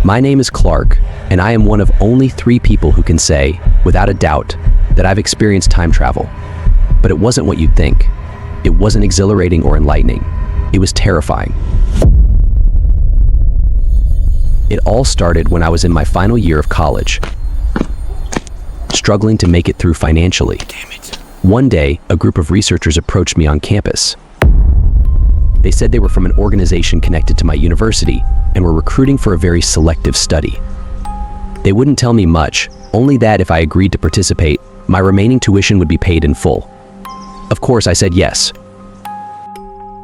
My name is Clark, and I am one of only 3 people who can say, without a doubt, that I've experienced time travel. But it wasn't what you'd think. It wasn't exhilarating or enlightening. It was terrifying. It all started when I was in my final year of college, struggling to make it through financially. Damn it. One day, a group of researchers approached me on campus. They said they were from an organization connected to my university and were recruiting for a very selective study. They wouldn't tell me much, only that if I agreed to participate, my remaining tuition would be paid in full. Of course, I said yes.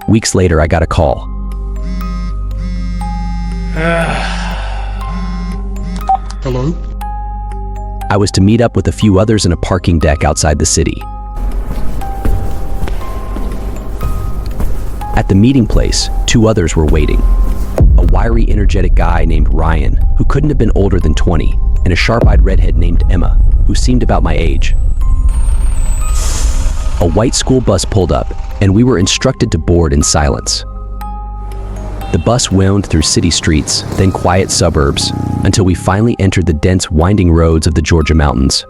Weeks later, I got a call. Hello? I was to meet up with a few others in a parking deck outside the city. At the meeting place, 2 others were waiting. A wiry, energetic guy named Ryan, who couldn't have been older than 20, and a sharp-eyed redhead named Emma, who seemed about my age. A white school bus pulled up, and we were instructed to board in silence. The bus wound through city streets, then quiet suburbs, until we finally entered the dense, winding roads of the Georgia mountains.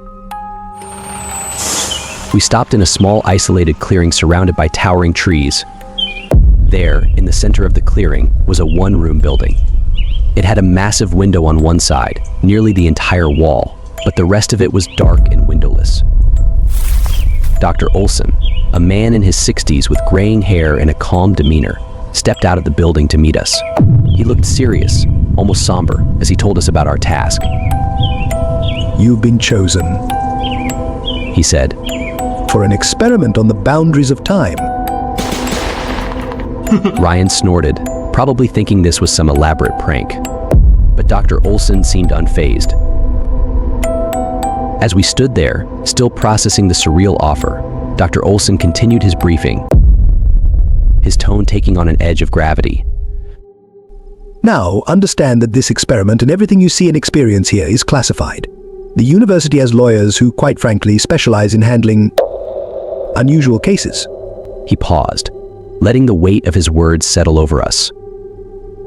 We stopped in a small, isolated clearing surrounded by towering trees. There, in the center of the clearing, was a one-room building. It had a massive window on one side, nearly the entire wall, but the rest of it was dark and windowless. Dr. Olson, a man in his 60s with graying hair and a calm demeanor, stepped out of the building to meet us. He looked serious, almost somber, as he told us about our task. You've been chosen He said, for an experiment on the boundaries of time. Ryan snorted, probably thinking this was some elaborate prank. But Dr. Olson seemed unfazed. As we stood there, still processing the surreal offer, Dr. Olson continued his briefing, his tone taking on an edge of gravity. Now, understand that this experiment and everything you see and experience here is classified. The university has lawyers who, quite frankly, specialize in handling unusual cases. He paused, letting the weight of his words settle over us.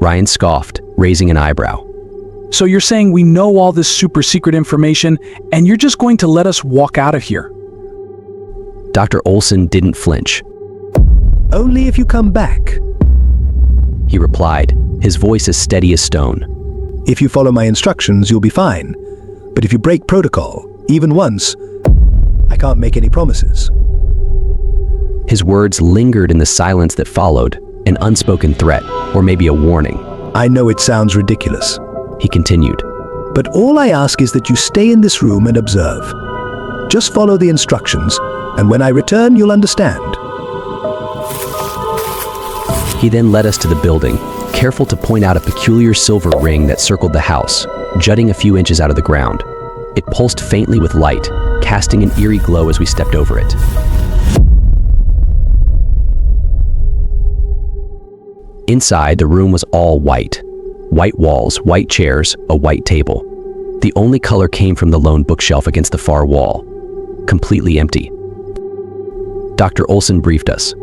Ryan scoffed, raising an eyebrow. So you're saying we know all this super secret information, and you're just going to let us walk out of here? Dr. Olson didn't flinch. Only if you come back. He replied, his voice as steady as stone. If you follow my instructions, you'll be fine. But if you break protocol, even once, I can't make any promises. His words lingered in the silence that followed, an unspoken threat, or maybe a warning. I know it sounds ridiculous, He continued. but all I ask is that you stay in this room and observe. Just follow the instructions, and when I return, you'll understand. He then led us to the building, careful to point out a peculiar silver ring that circled the house, jutting a few inches out of the ground. It pulsed faintly with light, casting an eerie glow as we stepped over it. Inside, the room was all white. White walls, white chairs, a white table. The only color came from the lone bookshelf against the far wall, completely empty. Dr. Olson briefed us.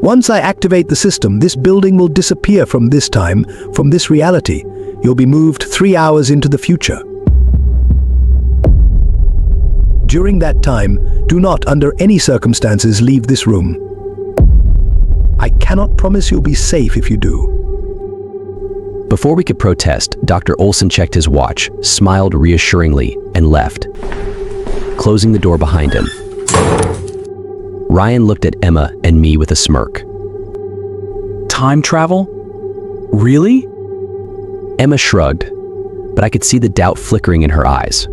Once I activate the system, this building will disappear from this time, from this reality. You'll be moved 3 hours into the future. During that time, do not, under any circumstances, leave this room. I cannot promise you'll be safe if you do. Before we could protest, Dr. Olson checked his watch, smiled reassuringly, and left, closing the door behind him. Ryan looked at Emma and me with a smirk. Time travel? Really? Emma shrugged, but I could see the doubt flickering in her eyes.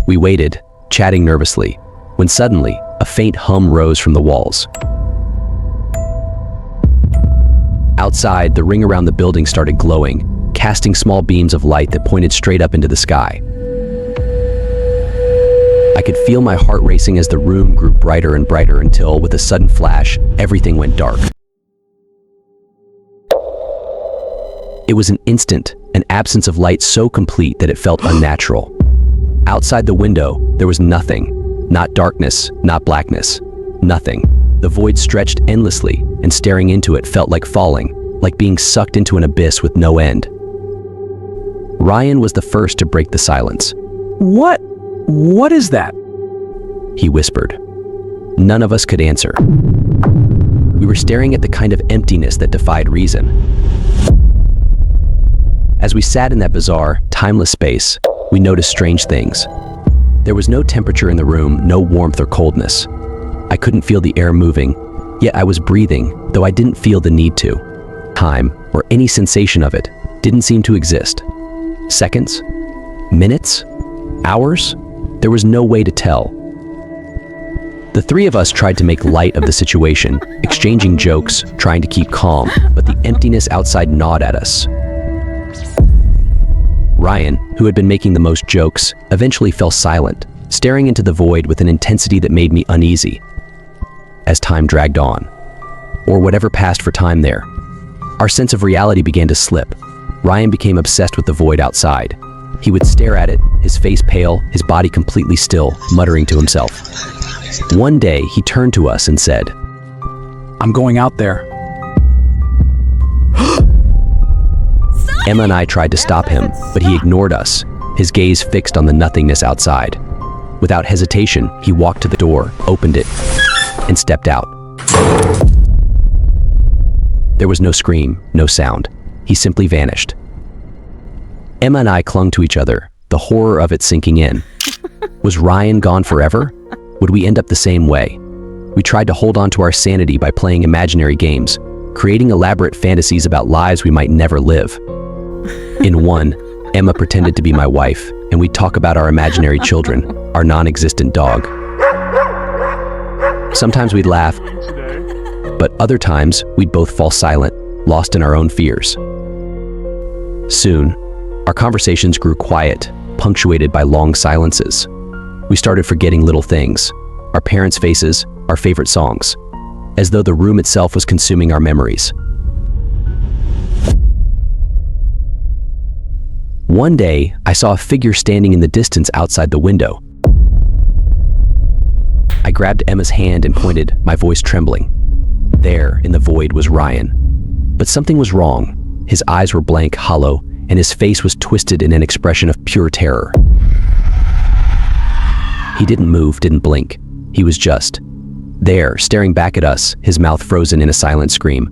We waited, chatting nervously, when suddenly, a faint hum rose from the walls. Outside, the ring around the building started glowing, casting small beams of light that pointed straight up into the sky. I could feel my heart racing as the room grew brighter and brighter until, with a sudden flash, everything went dark. It was an instant, an absence of light so complete that it felt unnatural. Outside the window, there was nothing. Not darkness, not blackness. Nothing. The void stretched endlessly, and staring into it felt like falling, like being sucked into an abyss with no end. Ryan was the first to break the silence. What is that? He whispered. None of us could answer. We were staring at the kind of emptiness that defied reason. As we sat in that bizarre, timeless space, we noticed strange things. There was no temperature in the room, no warmth or coldness. I couldn't feel the air moving, yet I was breathing, though I didn't feel the need to. Time, or any sensation of it, didn't seem to exist. Seconds? Minutes? Hours? There was no way to tell. The three of us tried to make light of the situation, exchanging jokes, trying to keep calm, but the emptiness outside gnawed at us. Ryan, who had been making the most jokes, eventually fell silent, staring into the void with an intensity that made me uneasy. As time dragged on, or whatever passed for time there, our sense of reality began to slip. Ryan became obsessed with the void outside. He would stare at it, his face pale, his body completely still, muttering to himself. One day, he turned to us and said, I'm going out there. Emma and I tried to stop him, but he ignored us, his gaze fixed on the nothingness outside. Without hesitation, he walked to the door, opened it, and stepped out. There was no scream, no sound. He simply vanished. Emma and I clung to each other, the horror of it sinking in. Was Ryan gone forever? Would we end up the same way? We tried to hold on to our sanity by playing imaginary games, creating elaborate fantasies about lives we might never live. In one, Emma pretended to be my wife, and we'd talk about our imaginary children, our non-existent dog. Sometimes we'd laugh, but other times we'd both fall silent, lost in our own fears. Soon, our conversations grew quiet, punctuated by long silences. We started forgetting little things, our parents' faces, our favorite songs, as though the room itself was consuming our memories. One day, I saw a figure standing in the distance outside the window. I grabbed Emma's hand and pointed, my voice trembling. There, in the void, was Ryan. But something was wrong. His eyes were blank, hollow, and his face was twisted in an expression of pure terror. He didn't move, didn't blink. He was just there, staring back at us, his mouth frozen in a silent scream.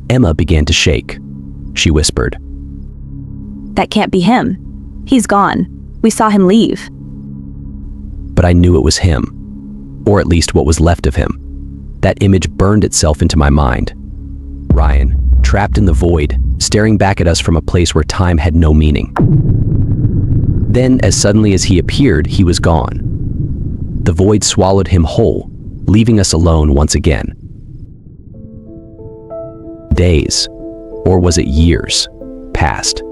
Emma began to shake. She whispered, That can't be him. He's gone. We saw him leave. But I knew it was him, or at least what was left of him. That image burned itself into my mind. Ryan, trapped in the void, staring back at us from a place where time had no meaning. Then, as suddenly as he appeared, he was gone. The void swallowed him whole, leaving us alone once again. Days, or was it years, passed.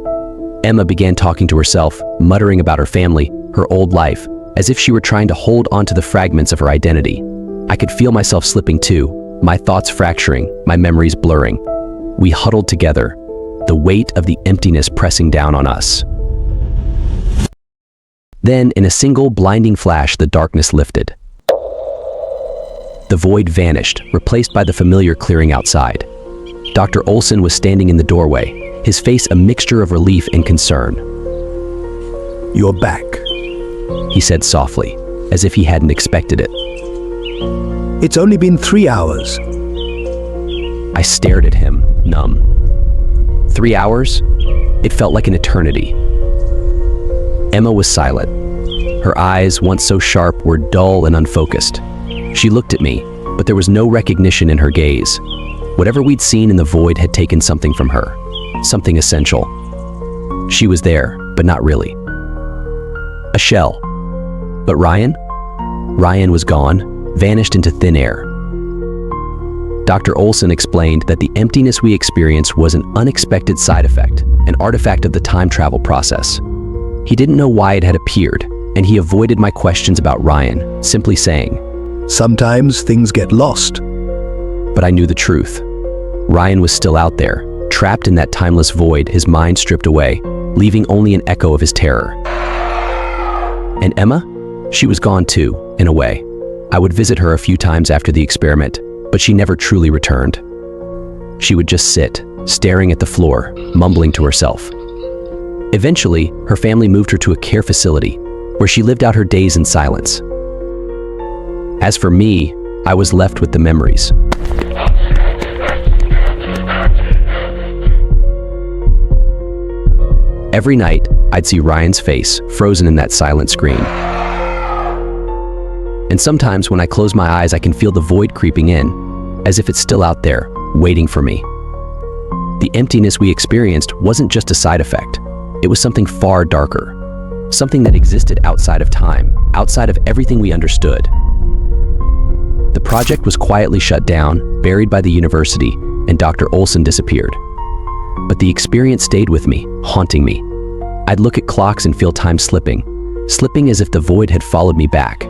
Emma began talking to herself, muttering about her family, her old life, as if she were trying to hold onto the fragments of her identity. I could feel myself slipping too, my thoughts fracturing, my memories blurring. We huddled together, the weight of the emptiness pressing down on us. Then, in a single blinding flash, the darkness lifted. The void vanished, replaced by the familiar clearing outside. Dr. Olson was standing in the doorway, his face a mixture of relief and concern. You're back. He said softly, as if he hadn't expected it. It's only been 3 hours. I stared at him, numb. 3 hours? It felt like an eternity. Emma was silent. Her eyes, once so sharp, were dull and unfocused. She looked at me, but there was no recognition in her gaze. Whatever we'd seen in the void had taken something from her, something essential. She was there, but not really. A shell. But Ryan? Ryan was gone, vanished into thin air. Dr. Olson explained that the emptiness we experienced was an unexpected side effect, an artifact of the time travel process. He didn't know why it had appeared, and he avoided my questions about Ryan, simply saying, Sometimes things get lost. But I knew the truth. Ryan was still out there, trapped in that timeless void, his mind stripped away, leaving only an echo of his terror. And Emma? She was gone too, in a way. I would visit her a few times after the experiment, but she never truly returned. She would just sit, staring at the floor, mumbling to herself. Eventually, her family moved her to a care facility, where she lived out her days in silence. As for me, I was left with the memories. Every night, I'd see Ryan's face frozen in that silent screen. And sometimes when I close my eyes, I can feel the void creeping in, as if it's still out there, waiting for me. The emptiness we experienced wasn't just a side effect. It was something far darker. Something that existed outside of time, outside of everything we understood. The project was quietly shut down, buried by the university, and Dr. Olson disappeared. But the experience stayed with me, haunting me. I'd look at clocks and feel time slipping as if the void had followed me back.